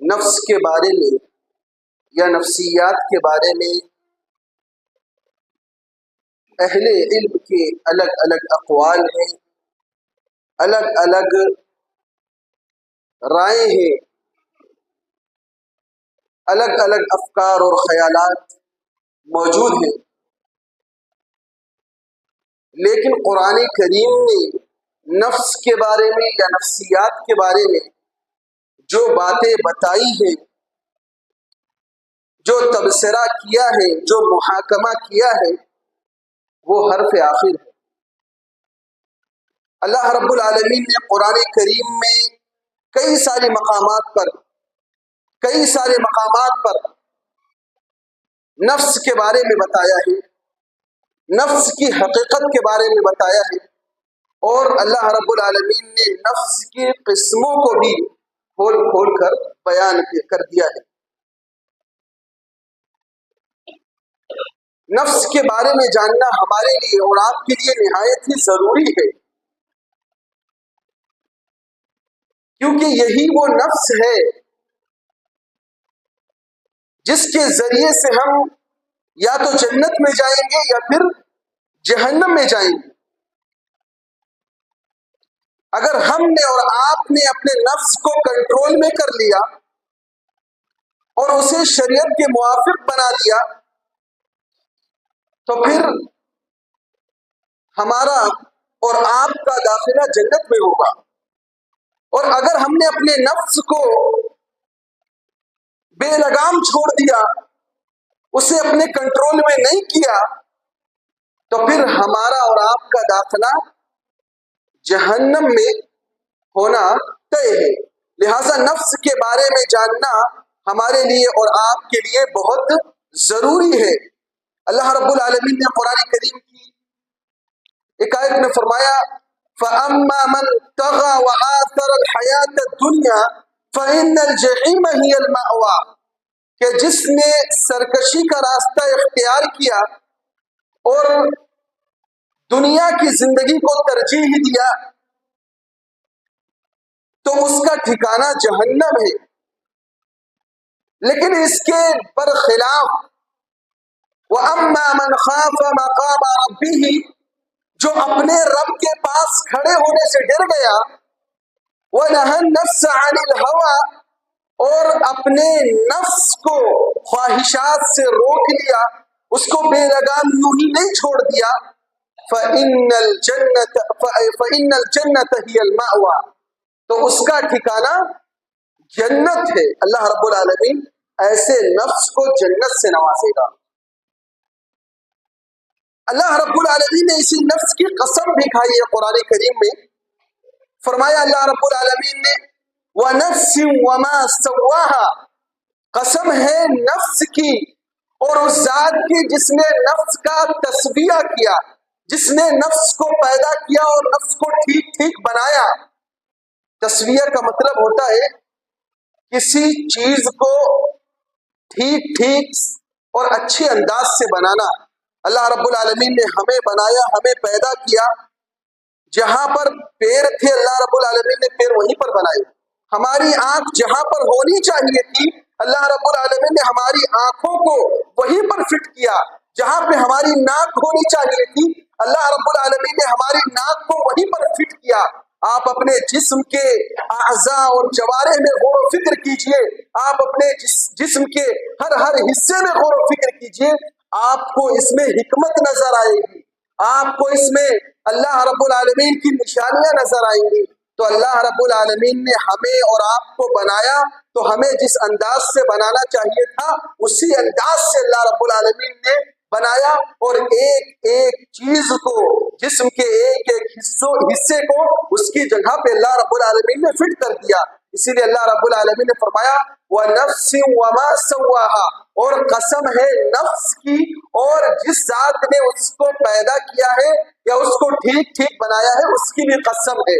نفس کے بارے میں یا نفسیات کے بارے میں اہل علم کے الگ الگ اقوال ہیں، الگ الگ رائے ہیں، الگ الگ افکار اور خیالات موجود ہیں، لیکن قرآن کریم نے نفس کے بارے میں یا نفسیات کے بارے میں جو باتیں بتائی ہیں، جو تبصرہ کیا ہے، جو محاکمہ کیا ہے، وہ حرف آخر ہے۔ اللہ رب العالمین نے قرآن کریم میں کئی سارے مقامات پر نفس کے بارے میں بتایا ہے، نفس کی حقیقت کے بارے میں بتایا ہے، اور اللہ رب العالمین نے نفس کی قسموں کو بھی کھول کھول کر بیان کر دیا ہے۔ نفس کے بارے میں جاننا ہمارے لیے اور آپ کے لیے نہایت ہی ضروری ہے، کیونکہ یہی وہ نفس ہے جس کے ذریعے سے ہم یا تو جنت میں جائیں گے یا پھر جہنم میں جائیں گے۔ اگر ہم نے اور آپ نے اپنے نفس کو کنٹرول میں کر لیا اور اسے شریعت کے موافق بنا دیا تو پھر ہمارا اور آپ کا داخلہ جنت میں ہوگا، اور اگر ہم نے اپنے نفس کو بے لگام چھوڑ دیا، اسے اپنے کنٹرول میں نہیں کیا، تو پھر ہمارا اور آپ کا داخلہ جہنم میں ہونا طے ہے۔ لہذا نفس کے بارے میں جاننا ہمارے لیے اور آپ کے لیے بہت ضروری ہے۔ اللہ رب العالمین نے قرآن کریم کی ایک آیت میں فرمایا فَأَمَّا مَنْ طَغَى وَآثَرَ الْحَيَاةَ الدُّنْيَا فَإِنَّ الْجَحِيمَ هِيَ الْمَأْوَىٰ، کہ جس نے سرکشی کا راستہ اختیار کیا اور دنیا کی زندگی کو ترجیح دیا تو اس کا ٹھکانہ جہنم ہے۔ لیکن اس کے برخلاف وَأَمَّا مَنْ خَافَ مَقَامَ رَبِّهِ، جو اپنے رب کے پاس کھڑے ہونے سے ڈر گیا، وَنَهَى النَّفْسَ عَنِ الْهَوَىٰ، اور اپنے نفس کو خواہشات سے روک لیا، اس کو بے لگام یوں ہی نہیں چھوڑ دیا، فَإِنَّ الْجَنَّةَ هِيَ الْمَأْوَىٰ، تو اس کا ٹھکانہ جنت ہے۔ اللہ رب العالمین ایسے نفس کو جنت سے نوازے گا۔ اللہ رب العالمین نے اسی نفس کی قسم بھی کھائی ہے قرآن کریم میں، فرمایا اللہ رب العالمین نے وَنَفْسٍ وَمَا سَوَّاهَا، قسم ہے نفس کی اور اس ذات کی جس نے نفس کا تسویہ کیا، جس نے نفس کو پیدا کیا اور نفس کو ٹھیک ٹھیک بنایا۔ تسویہ کا مطلب ہوتا ہے کسی چیز کو ٹھیک ٹھیک اور اچھے انداز سے بنانا۔ اللہ رب العالمین نے ہمیں بنایا، ہمیں پیدا کیا، جہاں پر پیر تھے اللہ رب العالمین نے پیر وہیں پر بنائے، ہماری آنکھ جہاں پر ہونی چاہیے تھی اللہ رب العالمین نے ہماری آنکھوں کو وہیں پر فٹ کیا، جہاں پہ ہماری ناک ہونی چاہیے تھی اللہ رب العالمین نے ہماری ناک کو وہیں پر فٹ کیا۔ آپ اپنے جسم کے اعضاء اور جوارح میں غور و فکر کیجئے، آپ اپنے جسم کے ہر حصے میں غور و فکر کیجئے، آپ کو اس میں حکمت نظر آئے گی، آپ کو اس میں اللہ رب العالمین کی نشانیاں نظر آئیں گی۔ تو اللہ رب العالمین نے ہمیں اور آپ کو بنایا تو ہمیں جس انداز سے بنانا چاہیے تھا اسی انداز سے اللہ رب العالمین نے بنایا، اور ایک ایک چیز کو، جسم کے ایک ایک حصے کو اس کی جگہ پہ اللہ رب العالمین نے فٹ کر دیا۔ اسی لیے اللہ رب العالمین نے فرمایا وَنَفْسٍ وَمَا سَوَّاهَا، اور قسم ہے نفس کی اور جس ذات نے اس کو پیدا کیا ہے یا اس کو ٹھیک ٹھیک بنایا ہے اس کی بھی قسم ہے۔